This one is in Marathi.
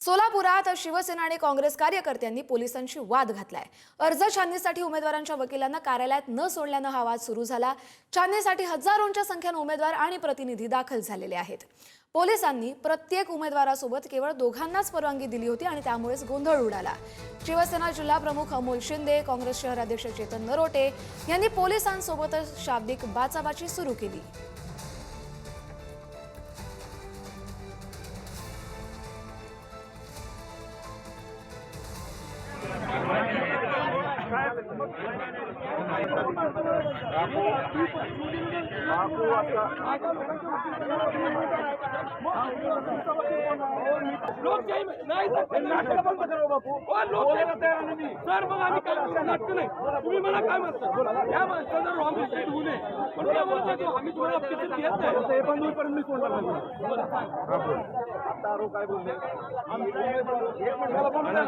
सोलापुरात शिवसेना आणि काँग्रेस कार्यकर्त्यांनी पोलिसांशी वाद घातलाय। अर्ज छाननीसाठी उमेदवारांच्या वकिलांना कार्यालयात न सोडल्यानं हा वाद सुरू झाला। छाननीसाठी हजारोंच्या संख्येने उमेदवार आणि प्रतिनिधी दाखल झालेले आहेत। पोलिसांनी प्रत्येक उमेदवारासोबत केवळ दोघांनाच परवानगी दिली होती आणि त्यामुळेच गोंधळ उडाला। शिवसेना जिल्हा प्रमुख अमोल शिंदे, काँग्रेस शहराध्यक्ष चेतन नरोटे यांनी पोलिसांसोबतच शाब्दिक बाचाबाची सुरू केली। लोकशाही नाही नाटक बंद करा बापू। सर मग आम्ही काय नाटक नाही। तुम्ही मला काय म्हणता या माणसाला रॉंग रिस्टेट होऊ नये म्हणून या बोलतो की आम्ही तुम्हाला अपेक्षा घेत नाही। ते पण होईपर्यंत मी सोडणार नाही। आता आरो काय बोलले आम्ही एक मिनिटाला बोलतो ना।